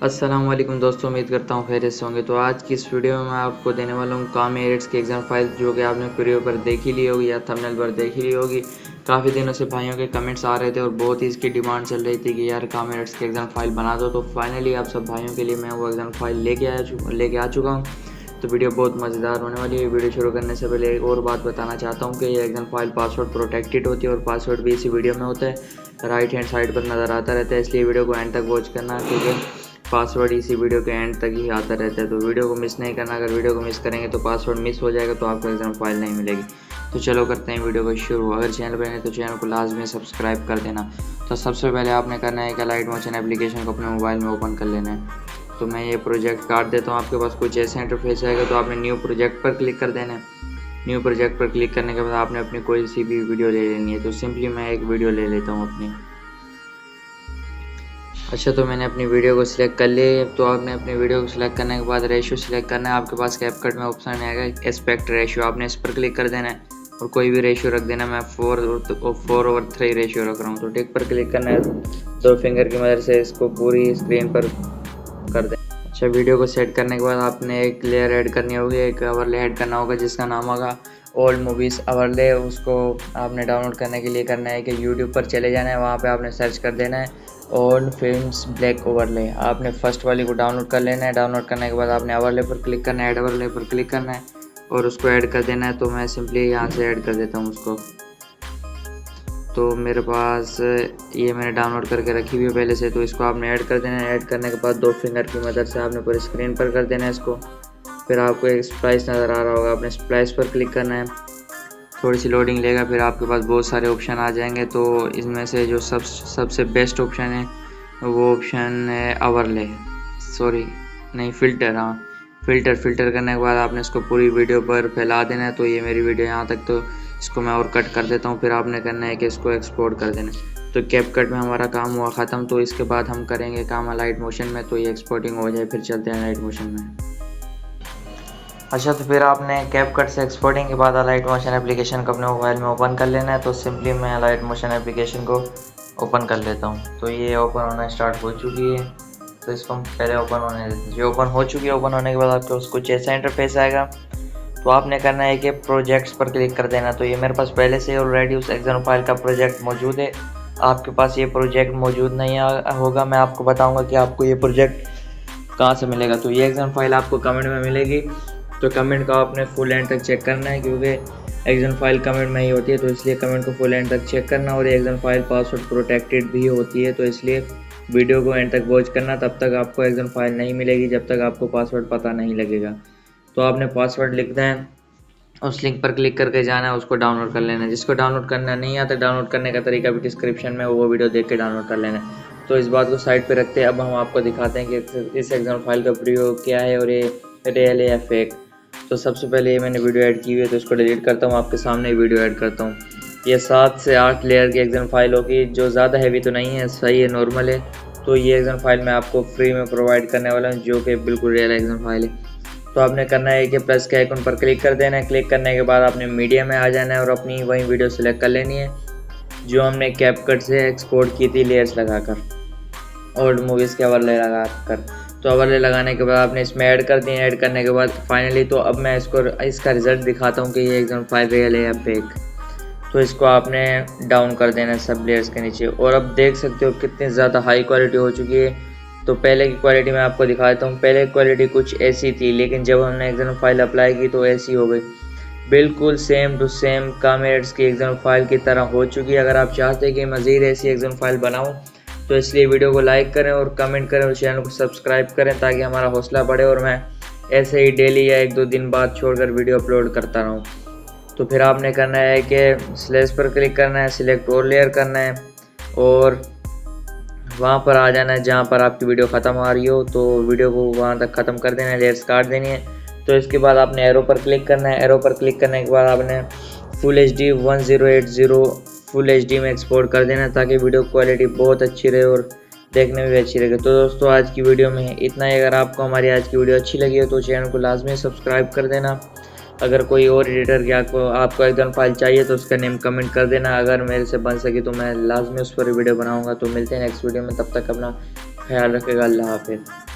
अस्सलाम वालेकुम दोस्तों, उम्मीद करता हूँ खैरियत से होंगे। तो आज की इस वीडियो में मैं आपको देने वाला हूँ कामी एडिट्स की एग्ज़ाम फाइल, जो कि आपने प्रीव्यू पर देख ही ली होगी या थंबनेल पर देख ही ली होगी। काफ़ी दिनों से भाइयों के कमेंट्स आ रहे थे और बहुत ही इसकी डिमांड चल रही थी कि यार कामी एडिट्स की एग्ज़ाम फाइल बना दो। तो फाइनली आप सब भाइयों के लिए मैं वो एग्ज़ाम फाइल लेके आ चुका हूँ। तो वीडियो बहुत मज़ेदार होने वाली है। वीडियो शुरू करने से पहले एक और बात बताना चाहता हूँ कि ये एग्ज़ाम फाइल पासवर्ड प्रोटेक्टेड होती है और पासवर्ड भी इसी वीडियो में होता है। राइट हैंड साइड पर नज़र आता रहता है, इसलिए वीडियो को एंड तक वॉच करना, क्योंकि पासवर्ड इसी वीडियो के एंड तक ही आता रहता है। तो वीडियो को मिस नहीं करना। अगर वीडियो को मिस करेंगे तो पासवर्ड मिस हो जाएगा, तो आपको एग्ज़ाम फाइल नहीं मिलेगी। तो चलो करते हैं वीडियो को शुरू। अगर चैनल पर नहीं तो चैनल को लाजमी सब्सक्राइब कर देना। तो सबसे पहले आपने करना है कि लाइट मोशन एप्लीकेशन को अपने मोबाइल में ओपन कर लेना है। तो मैं ये प्रोजेक्ट काट देता हूँ। आपके पास कुछ ऐसा इंटरफेस आएगा, तो आपने न्यू प्रोजेक्ट पर क्लिक कर देना है। न्यू प्रोजेक्ट पर क्लिक करने के बाद आपने अपनी कोई सी भी वीडियो ले लेनी है। तो सिंपली मैं एक वीडियो ले लेता हूँ अपनी। अच्छा, तो मैंने अपनी वीडियो को सिलेक्ट कर लिया। तो आपने अपनी वीडियो को सिलेक्ट करने के बाद रेशियो सिलेक्ट करना है। आपके पास कैपकट में ऑप्शन आएगा एस्पेक्ट रेशियो, आपने इस पर क्लिक कर देना है और कोई भी रेशियो रख देना। मैं 4/3 रेशियो रख रहा हूँ। तो टिक पर क्लिक करना है। दो फिंगर की मदद से इसको पूरी स्क्रीन पर कर दें। अच्छा, वीडियो को सेट करने के बाद आपने एक लेयर ऐड करनी होगी, एक ओवरले ऐड करना होगा जिसका नाम होगा ओल्ड मूवीज़ ओवरले। उसको आपने डाउनलोड करने के लिए करना है कि यूट्यूब पर चले जाना है, वहाँ पे आपने सर्च कर देना है ओल्ड फिल्म्स ब्लैक ओवरले। आपने फर्स्ट वाली को डाउनलोड कर लेना है। डाउनलोड करने के बाद आपने ओवरले पर क्लिक करना है, ऐड ओवरले पर क्लिक करना है और उसको ऐड कर देना है। तो मैं सिंपली यहाँ से ऐड कर देता हूँ उसको। तो मेरे पास ये मैंने डाउनलोड करके रखी हुई है पहले से, तो इसको आपने ऐड कर देना है। ऐड करने के बाद दो फिंगर की मदद से आपने पूरी स्क्रीन पर कर देना है इसको। फिर आपको एक स्प्लाइस नज़र आ रहा होगा, आपने स्प्लाइस पर क्लिक करना है। थोड़ी सी लोडिंग लेगा, फिर आपके पास बहुत सारे ऑप्शन आ जाएंगे। तो इसमें से जो सबसे बेस्ट ऑप्शन है वो ऑप्शन है ओवरले, सॉरी नहीं फ़िल्टर। हाँ, फ़िल्टर करने के बाद आपने इसको पूरी वीडियो पर फैला देना है। तो ये मेरी वीडियो यहाँ तक, तो इसको मैं और कट कर देता हूँ। फिर आपने करना है कि इसको एक्सपोर्ट कर देना है। तो कैपकट में हमारा काम हुआ ख़त्म। तो इसके बाद हम करेंगे काम लाइट मोशन में। तो ये एक्सपोर्टिंग हो जाए, फिर चलते हैं लाइट मोशन में। अच्छा, तो फिर आपने कैपकट से एक्सपोर्टिंग के बाद लाइट मोशन एप्लीकेशन को अपने मोबाइल में ओपन कर लेना है। तो सिंपली मैं लाइट मोशन एप्लीकेशन को ओपन कर लेता हूँ। तो ये ओपन होना स्टार्ट हो चुकी है, तो इसको हम पहले ओपन होने देते हैं। ये ओपन हो चुकी है। ओपन होने के बाद आपको कुछ ऐसा इंटरफेस आएगा। तो आपने करना है कि प्रोजेक्ट्स पर क्लिक कर देना। तो ये मेरे पास पहले से ऑलरेडी उस एग्जाम फाइल का प्रोजेक्ट मौजूद है। आपके पास ये प्रोजेक्ट मौजूद नहीं होगा, मैं आपको बताऊँगा कि आपको ये प्रोजेक्ट कहाँ से मिलेगा। तो ये एग्जाम फाइल आपको कमेंट में मिलेगी। तो कमेंट का आपने फुल एंड तक चेक करना है, क्योंकि एग्जाम फाइल कमेंट में ही होती है। तो इसलिए कमेंट को फुल एंड तक चेक करना। और ये एग्जाम फाइल पासवर्ड प्रोटेक्टेड भी होती है, तो इसलिए वीडियो को एंड तक वॉच करना। तब तक आपको एग्जाम फाइल नहीं मिलेगी जब तक आपको पासवर्ड पता नहीं लगेगा। तो आपने पासवर्ड लिखना है, उस लिंक पर क्लिक करके जाना है, उसको डाउनलोड कर लेना है। जिसको डाउनलोड करना नहीं आता, डाउनलोड करने का तरीका भी डिस्क्रिप्शन में, वो वीडियो देख के डाउनलोड कर लेना है। तो इस बात को साइड पे रखते हैं। अब हम आपको दिखाते हैं कि इस एग्जाम फाइल का प्रयोग क्या है और ये रियल है या फेक। तो सबसे पहले ये मैंने वीडियो ऐड की हुई है, तो इसको डिलीट करता हूँ। आपके सामने ही वीडियो ऐड करता हूँ। ये 7 से 8 लेयर की एग्जाम फाइल होगी, जो ज़्यादा हैवी तो नहीं है, सही है, नॉर्मल है। तो ये एग्जाम फाइल मैं आपको फ्री में प्रोवाइड करने वाला हूँ, जो कि बिल्कुल रियल एग्जाम फाइल है। तो आपने करना है कि प्लस के आइकन पर क्लिक कर देना है। क्लिक करने के बाद आपने मीडिया में आ जाना है और अपनी वही वीडियो सेलेक्ट कर लेनी है जो हमने कैपकट से एक्सपोर्ट की थी लेयर्स लगाकर, ओल्ड मूवीज़ के ओवरले लगाकर। तो ओवरले लगाने के बाद आपने इसमें ऐड कर दिए। ऐड करने के बाद फाइनली तो अब मैं इसका रिज़ल्ट दिखाता हूँ कि ये एग्जाम फाइल रियल है या फेक। तो इसको आपने डाउन कर देना है सब लेयर्स के नीचे। और अब देख सकते हो कितनी ज़्यादा हाई क्वालिटी हो चुकी है। तो पहले की क्वालिटी मैं आपको दिखा देता हूँ। पहले की क्वालिटी कुछ ऐसी थी, लेकिन जब हमने एग्जाम फाइल अप्लाई की तो ऐसी हो गई, बिल्कुल सेम टू सेम कामी एडिट्स की एग्जाम फाइल की तरह हो चुकी है। अगर आप चाहते हैं कि मज़ीद ऐसी एग्जाम फाइल बनाऊँ, तो इसलिए वीडियो को लाइक करें और कमेंट करें और चैनल को सब्सक्राइब करें, ताकि हमारा हौसला बढ़े और मैं ऐसे ही डेली या 1-2 दिन बाद छोड़कर वीडियो अपलोड करता रहूँ। तो फिर आपने करना है कि स्लैश पर क्लिक करना है, सिलेक्ट और लेयर करना है और वहाँ पर आ जाना है जहाँ पर आपकी वीडियो ख़त्म आ रही हो। तो वीडियो को वहाँ तक ख़त्म कर देना है, लेयर्स काट देनी है। तो इसके बाद आपने एरो पर क्लिक करना है। एरो पर क्लिक करने के बाद आपने फुल HD 1080 फुल HD में एक्सपोर्ट कर देना है, ताकि वीडियो क्वालिटी बहुत अच्छी रहे और देखने में भी अच्छी लगे। तो दोस्तों, आज की वीडियो में इतना ही। अगर आपको हमारी आज की वीडियो अच्छी लगी हो तो चैनल को लाजमी सब्सक्राइब कर देना। अगर कोई और एडिटर की आपको एग्जाम फाइल चाहिए तो उसका नेम कमेंट कर देना। अगर मेरे से बन सके तो मैं लाजमी उस पर वीडियो बनाऊंगा। तो मिलते हैं नेक्स्ट वीडियो में, तब तक अपना ख्याल रखेगा। अल्लाह हाफिज़।